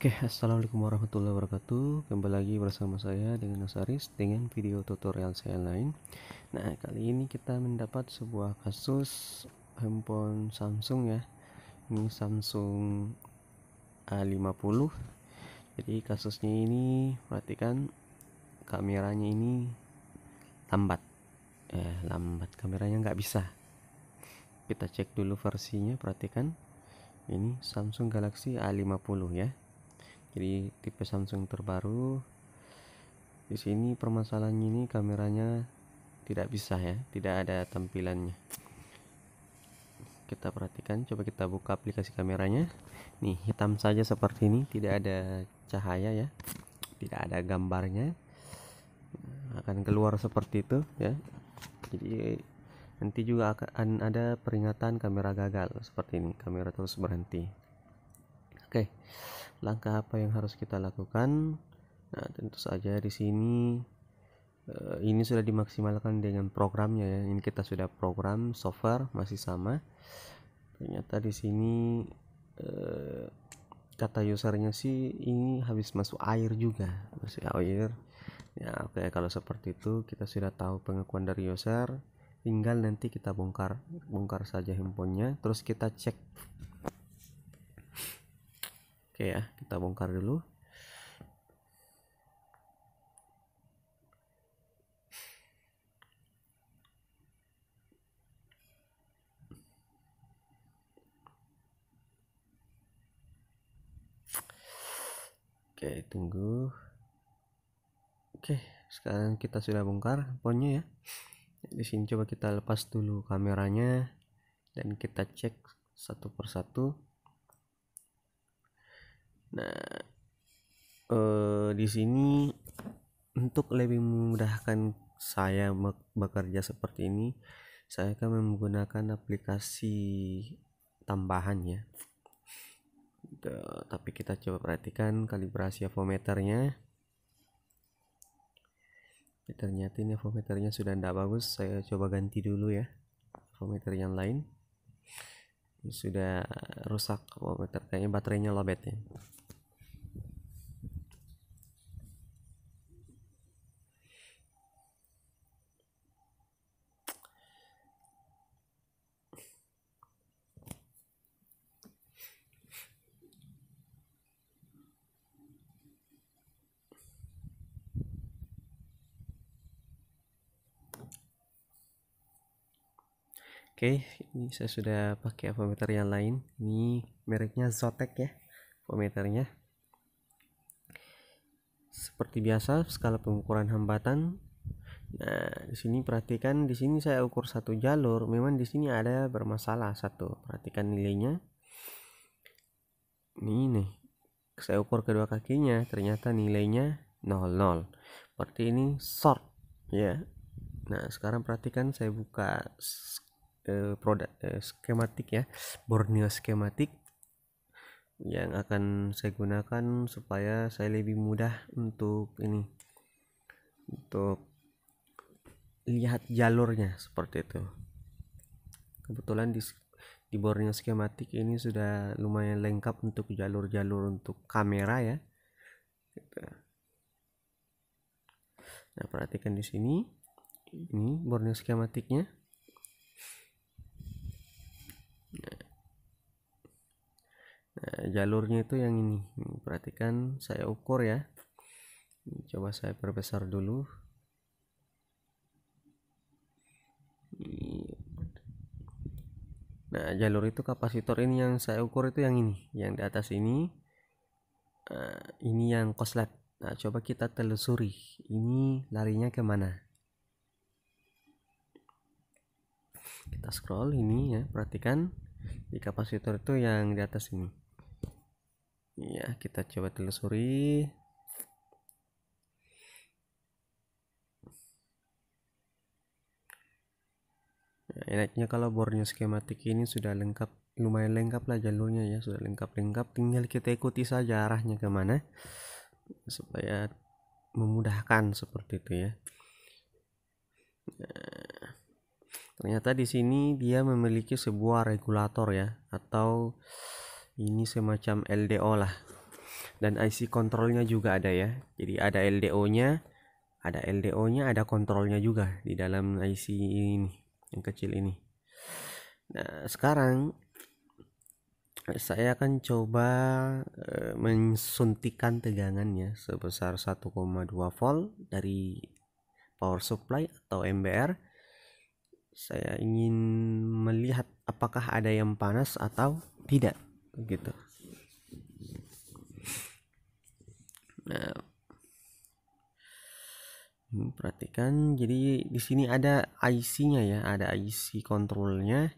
Oke, assalamualaikum warahmatullahi wabarakatuh. Kembali lagi bersama saya dengan Asaris dengan video tutorial saya lain. Nah, kali ini kita mendapat sebuah kasus handphone Samsung ya. Ini Samsung A50. Jadi kasusnya ini perhatikan kameranya ini lambat. Lambat kameranya nggak bisa. Kita cek dulu versinya, perhatikan. Ini Samsung Galaxy A50 ya. Jadi tipe Samsung terbaru. Di sini permasalahannya ini kameranya tidak bisa ya, tidak ada tampilannya. Kita perhatikan, coba kita buka aplikasi kameranya. Nih, hitam saja seperti ini, tidak ada cahaya ya, tidak ada gambarnya. Akan keluar seperti itu ya. Jadi nanti juga akan ada peringatan kamera gagal seperti ini, kamera terus berhenti. Oke, langkah apa yang harus kita lakukan? Nah, tentu saja di sini ini sudah dimaksimalkan dengan programnya ya. Ini kita sudah program software masih sama. Ternyata di sini kata usernya sih ini habis masuk air juga, masuk air. Ya, oke, kalau seperti itu kita sudah tahu pengakuan dari user. Tinggal nanti kita bongkar saja handphonenya, terus kita cek. Oke ya, kita bongkar dulu. Oke, tunggu. Oke, sekarang kita sudah bongkar handphonenya ya. Di sini coba kita lepas dulu kameranya dan kita cek satu persatu. Nah, di sini untuk lebih memudahkan saya bekerja seperti ini, saya akan menggunakan aplikasi tambahan ya. Tapi kita coba perhatikan kalibrasi avometernya. Ternyata ini avometernya sudah tidak bagus. Saya coba ganti dulu ya avometer yang lain. Ini sudah rusak avometer, kayaknya baterainya lowbat ya. Oke, ini saya sudah pakai avometer yang lain. Ini mereknya Zotac ya, avometernya. Seperti biasa, skala pengukuran hambatan. Nah, di sini perhatikan, di sini saya ukur satu jalur. Memang di sini ada bermasalah satu. Perhatikan nilainya. Ini nih, saya ukur kedua kakinya, ternyata nilainya 00. Berarti ini short ya. Nah, sekarang perhatikan saya buka produk skematik ya, Borneo skematik yang akan saya gunakan supaya saya lebih mudah untuk ini, untuk lihat jalurnya seperti itu. Kebetulan di Borneo skematik ini sudah lumayan lengkap untuk jalur-jalur untuk kamera ya. Nah, perhatikan di sini, ini Borneo skematiknya. Nah, jalurnya itu yang ini. Perhatikan saya ukur ya. Coba saya perbesar dulu. Nah, jalur itu kapasitor ini yang saya ukur itu yang ini, yang di atas ini. Ini yang koslet. Nah, coba kita telusuri. Ini larinya kemana? Kita scroll ini ya, perhatikan di kapasitor itu yang di atas ini. Ya, kita coba telusuri. Nah, enaknya kalau Borneo skematik ini sudah lengkap, lumayan lengkap lah jalurnya ya, sudah lengkap. Tinggal kita ikuti saja arahnya kemana supaya memudahkan seperti itu ya. Nah, ternyata di sini dia memiliki sebuah regulator ya, atau ini semacam LDO lah. dan IC kontrolnya juga ada ya. Jadi ada LDO-nya, ada kontrolnya juga di dalam IC ini yang kecil ini. Nah, sekarang saya akan coba mensuntikan tegangannya sebesar 1,2 volt dari power supply atau MBR. Saya ingin melihat apakah ada yang panas atau tidak gitu. Nah, perhatikan, jadi di sini ada IC-nya ya, ada IC kontrolnya.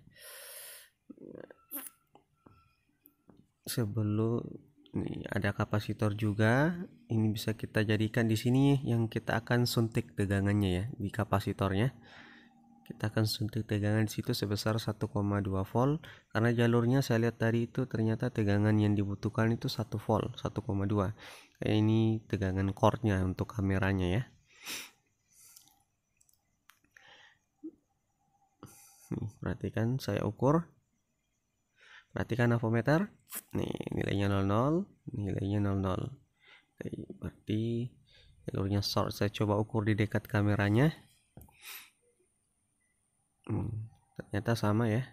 Sebelum ini ada kapasitor juga, ini bisa kita jadikan di sini yang kita akan suntik tegangannya ya di kapasitornya. Kita akan suntik tegangan di situ sebesar 1,2 volt karena jalurnya saya lihat tadi itu ternyata tegangan yang dibutuhkan itu 1 volt 1,2. Kayak ini tegangan core-nya untuk kameranya ya. Nih, perhatikan saya ukur. Perhatikan avometer. Nih, nilainya 00, nilainya 00. Berarti jalurnya short. Saya coba ukur di dekat kameranya. Ternyata sama ya.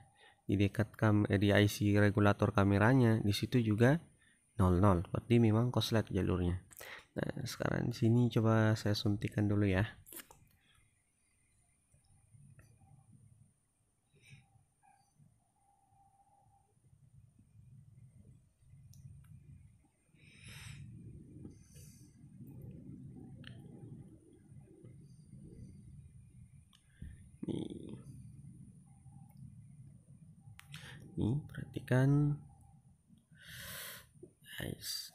Di dekat di IC regulator kameranya, di situ juga 00. Berarti memang korslet jalurnya. Nah, sekarang di sini coba saya suntikan dulu ya. Nih, perhatikan guys.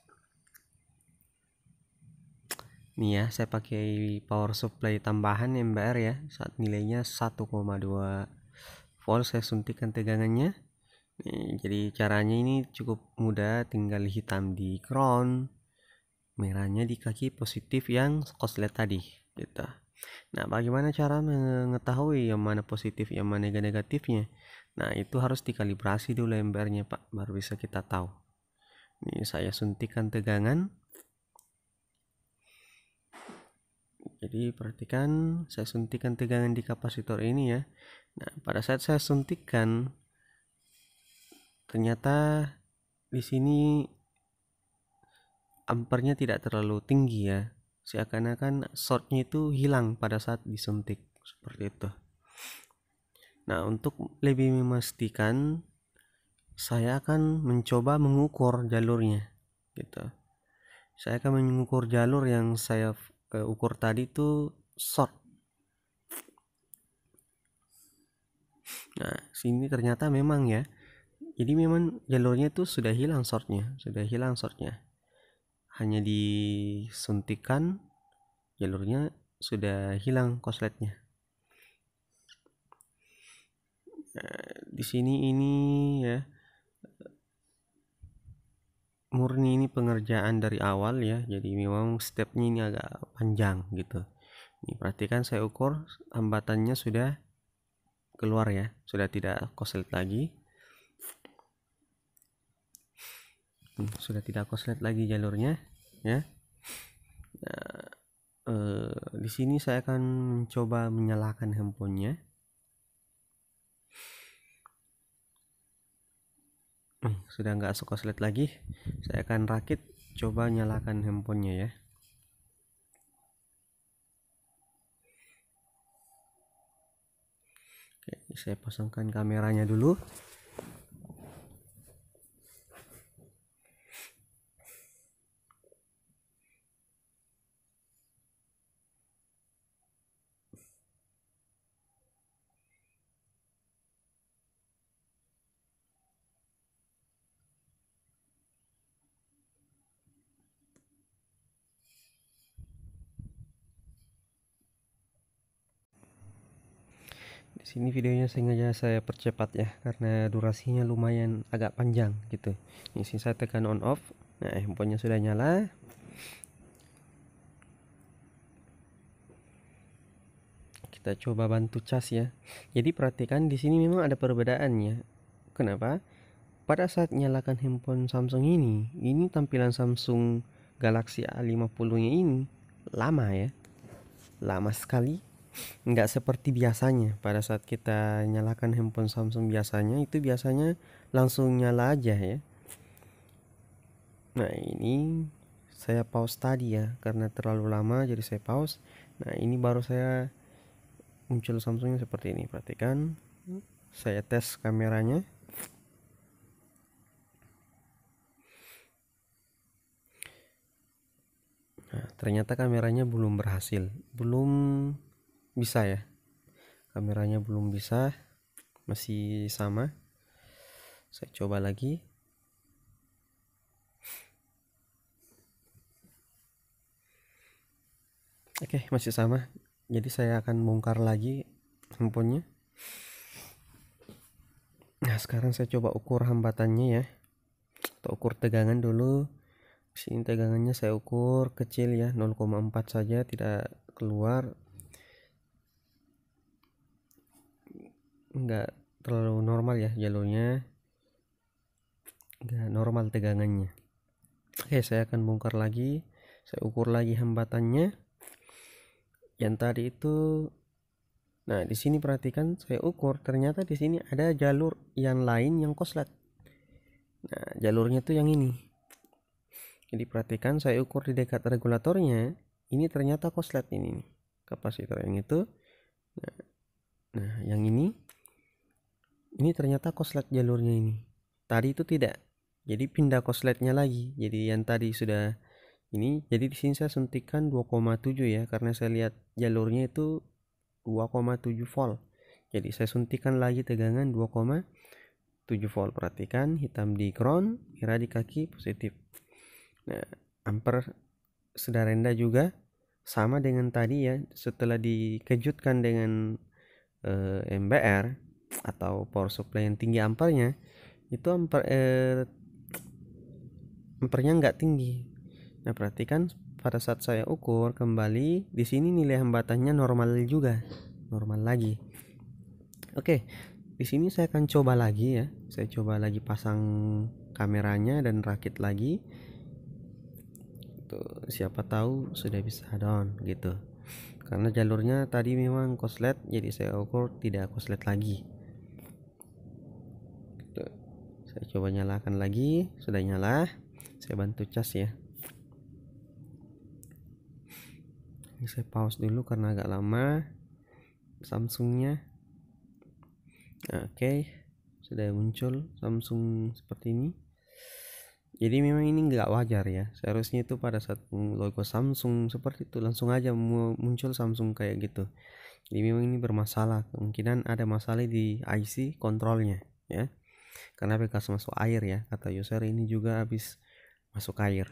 Nih ya, saya pakai power supply tambahan MBR ya. Saat nilainya 1,2 volt saya suntikan tegangannya. Nih, jadi caranya ini cukup mudah, tinggal hitam di ground, merahnya di kaki positif yang korslet tadi gitu. Nah, bagaimana cara mengetahui yang mana positif, yang mana negatifnya? Nah, itu harus dikalibrasi dulu MBR-nya, Pak, baru bisa kita tahu. Ini saya suntikan tegangan. Jadi perhatikan, saya suntikan tegangan di kapasitor ini ya. Nah, pada saat saya suntikan, ternyata di sini ampernya tidak terlalu tinggi ya. Seakan-akan shortnya itu hilang pada saat disuntik seperti itu. Nah, untuk lebih memastikan, saya akan mencoba mengukur jalurnya gitu. Saya akan mengukur jalur yang saya ukur tadi itu short. Nah, sini ternyata memang ya. Jadi memang jalurnya itu sudah hilang shortnya, hanya disuntikan jalurnya sudah hilang korsletnya. Nah, di sini ini ya murni ini pengerjaan dari awal ya, jadi memang stepnya ini agak panjang gitu. Ini perhatikan, saya ukur hambatannya sudah keluar ya, sudah tidak korslet lagi. Sudah tidak korslet lagi jalurnya ya. Nah, di sini saya akan mencoba menyalakan handphonenya. Sudah nggak korslet lagi. Saya akan rakit, coba nyalakan handphonenya ya. Oke, saya pasangkan kameranya dulu. Di sini videonya sengaja saya percepat ya, karena durasinya lumayan agak panjang gitu. Ini sini saya tekan on off. Nah, handphonenya sudah nyala. Kita coba bantu cas ya. Jadi perhatikan di sini memang ada perbedaannya. Kenapa? pada saat nyalakan handphone Samsung ini tampilan Samsung Galaxy A50-nya ini lama ya, lama sekali. Nggak seperti biasanya. Pada saat kita nyalakan handphone Samsung biasanya, itu biasanya langsung nyala aja ya. Nah ini saya pause tadi ya, karena terlalu lama jadi saya pause. Nah ini baru saya muncul Samsungnya seperti ini. Perhatikan, saya tes kameranya. Nah, ternyata kameranya belum berhasil, belum bisa ya. Kameranya belum bisa, masih sama. Saya coba lagi. Oke, masih sama. Jadi saya akan bongkar lagi handphonenya. Nah, sekarang saya coba ukur hambatannya ya. Atau ukur tegangan dulu. Sini tegangannya saya ukur kecil ya, 0,4 saja, tidak keluar. Enggak terlalu normal ya jalurnya. Enggak normal tegangannya. Oke, saya akan bongkar lagi. Saya ukur lagi hambatannya. Yang tadi itu, nah di sini perhatikan saya ukur, ternyata di sini ada jalur yang lain yang koslet. Nah, jalurnya tuh yang ini. Jadi perhatikan saya ukur di dekat regulatornya, ini ternyata koslet ini nih. Kapasitor yang itu. Nah, yang ini ternyata koslet jalurnya ini. Tadi itu tidak. Jadi pindah kosletnya lagi. Jadi yang tadi sudah ini, jadi di sini saya suntikan 2,7 ya, karena saya lihat jalurnya itu 2,7 volt. Jadi saya suntikan lagi tegangan 2,7 volt. Perhatikan, hitam di ground, merah di kaki positif. Nah, ampere sudah rendah juga, sama dengan tadi ya. Setelah dikejutkan dengan MBR atau power supply yang tinggi ampernya, itu ampernya nggak tinggi. Nah, perhatikan pada saat saya ukur kembali, di sini nilai hambatannya normal juga, normal lagi. Oke, di sini saya akan coba lagi ya. Saya coba lagi pasang kameranya dan rakit lagi. Tuh, siapa tahu sudah bisa down gitu. Karena jalurnya tadi memang koslet, jadi saya ukur tidak koslet lagi. Tuh, saya coba nyalakan lagi, sudah nyala. Saya bantu cas ya. Ini saya pause dulu karena agak lama Samsungnya. Oke, sudah muncul Samsung seperti ini. Jadi memang ini nggak wajar ya. Seharusnya itu pada saat logo Samsung seperti itu langsung aja muncul Samsung kayak gitu. Jadi memang ini bermasalah. Kemungkinan ada masalah di IC kontrolnya ya. Karena bekas masuk air ya. Kata user ini juga habis masuk air.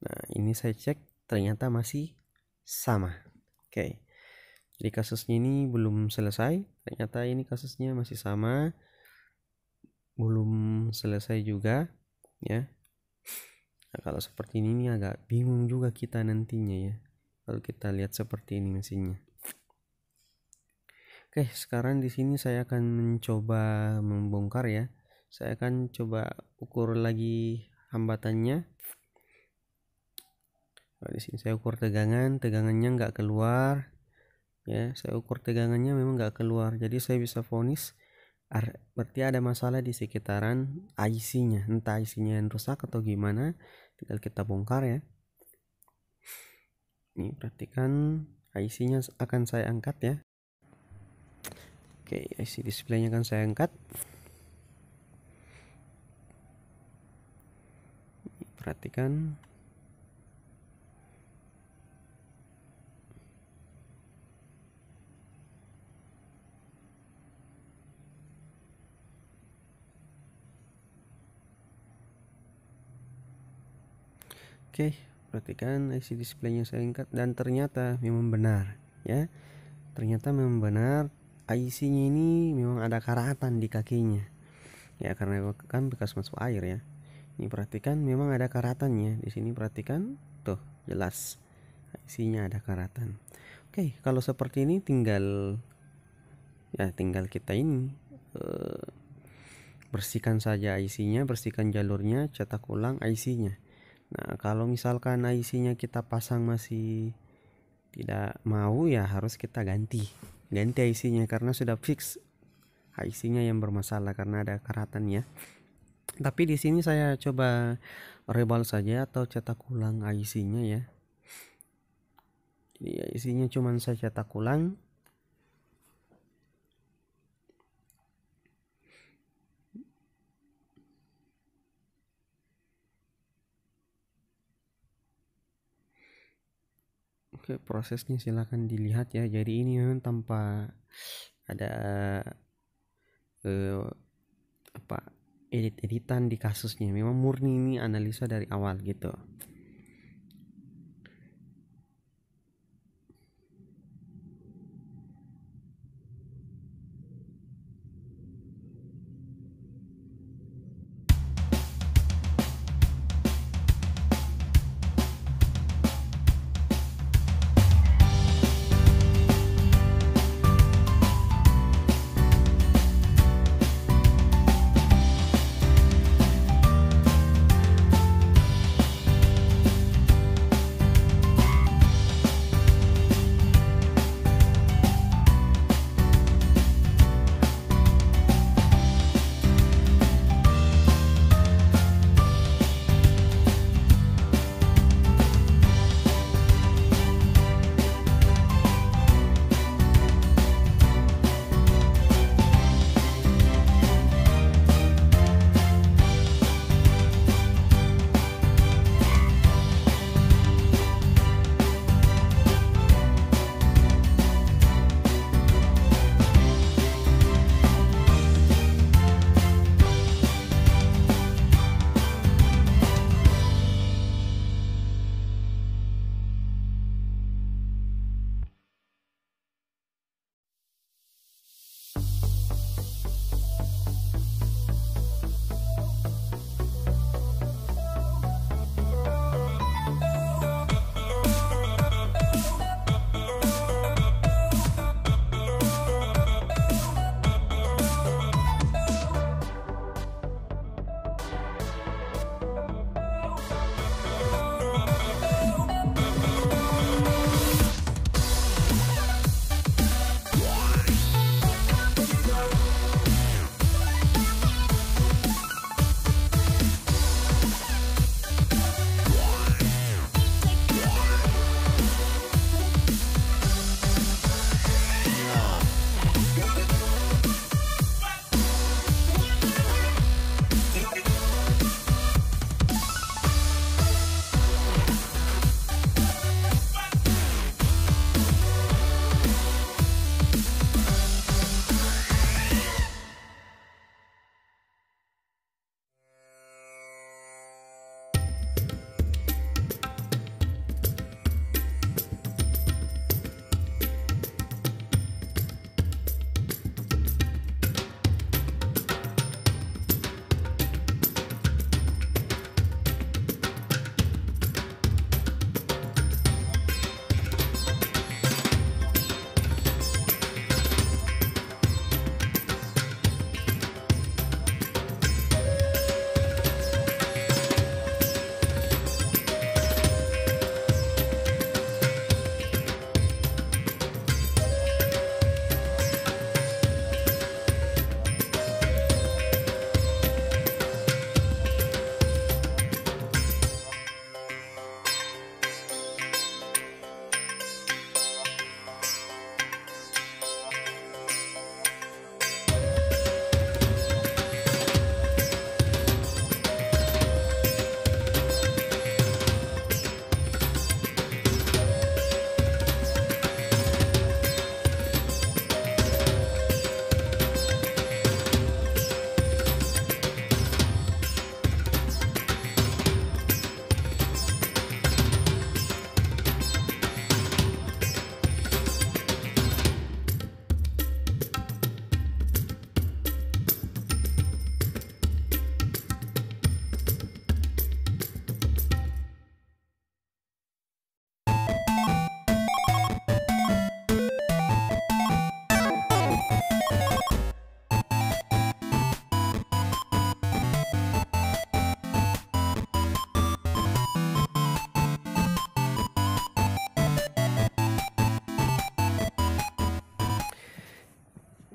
Nah, ini saya cek ternyata masih sama. Oke. Jadi kasusnya ini belum selesai. Ternyata ini kasusnya masih sama. Belum selesai juga ya. Nah, kalau seperti ini agak bingung juga kita nantinya ya, kalau kita lihat seperti ini mesinnya. Oke, sekarang di sini saya akan mencoba membongkar ya. Saya akan coba ukur lagi hambatannya. Nah, di sini saya ukur tegangannya nggak keluar ya. Saya ukur tegangannya memang nggak keluar, jadi saya bisa vonis berarti ada masalah di sekitaran IC-nya, entah IC-nya yang rusak atau gimana. Tinggal kita bongkar ya. Ini perhatikan, IC-nya akan saya angkat ya. Oke, IC display-nya akan saya angkat. Perhatikan. Oke, perhatikan IC display-nya saya angkat dan ternyata memang benar ya. Ternyata memang benar, IC-nya ini memang ada karatan di kakinya. Ya karena kan bekas masuk air ya. Ini perhatikan memang ada karatannya. Di sini perhatikan tuh, jelas IC-nya ada karatan. Oke, kalau seperti ini tinggal kita ini bersihkan saja IC-nya, bersihkan jalurnya, cetak ulang IC-nya. Nah, kalau misalkan IC-nya kita pasang masih tidak mau, ya harus kita ganti IC-nya karena sudah fix IC-nya yang bermasalah karena ada karatannya. Tapi di sini saya coba rebal saja atau cetak ulang IC-nya ya. Jadi IC-nya cuman saya cetak ulang. Oke, prosesnya silahkan dilihat ya. Jadi ini memang tanpa ada apa edit-editan di kasusnya, memang murni ini analisa dari awal gitu.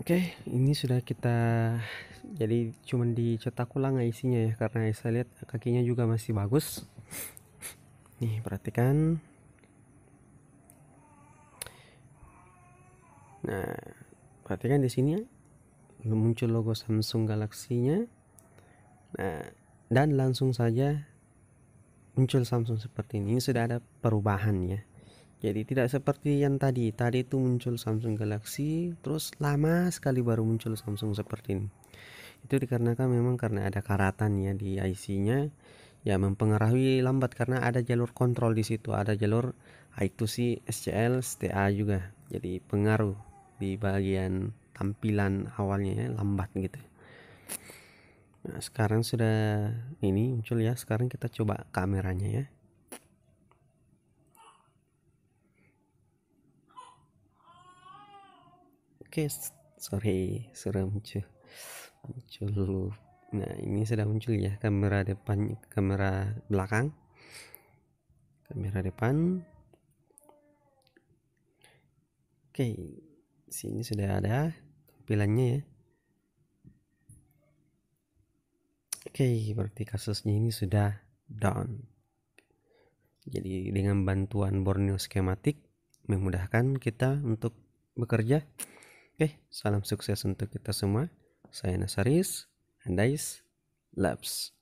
Oke, ini sudah kita, jadi cuman dicetak ulang isinya ya, karena saya lihat kakinya juga masih bagus. Nih, perhatikan. Nah, perhatikan di sini ya, muncul logo Samsung Galaxy-nya. Nah, dan langsung saja muncul Samsung seperti ini. Ini sudah ada perubahan ya. Jadi tidak seperti yang tadi. Tadi itu muncul Samsung Galaxy, terus lama sekali baru muncul Samsung seperti ini. Itu dikarenakan memang karena ada karatan ya di IC-nya, ya mempengaruhi lambat karena ada jalur kontrol di situ, ada jalur I2C, SCL, STA juga. Jadi pengaruh di bagian tampilan awalnya ya, lambat gitu. Nah, sekarang sudah ini muncul ya. Sekarang kita coba kameranya ya. Oke, sorry, sudah muncul. Nah, ini sudah muncul ya kamera depan, kamera belakang, kamera depan. Oke, sini sudah ada tampilannya ya. Oke, berarti kasusnya ini sudah down. Jadi dengan bantuan Borneo Schematic memudahkan kita untuk bekerja. Oke, salam sukses untuk kita semua. Saya Nasaris, Andais Labs.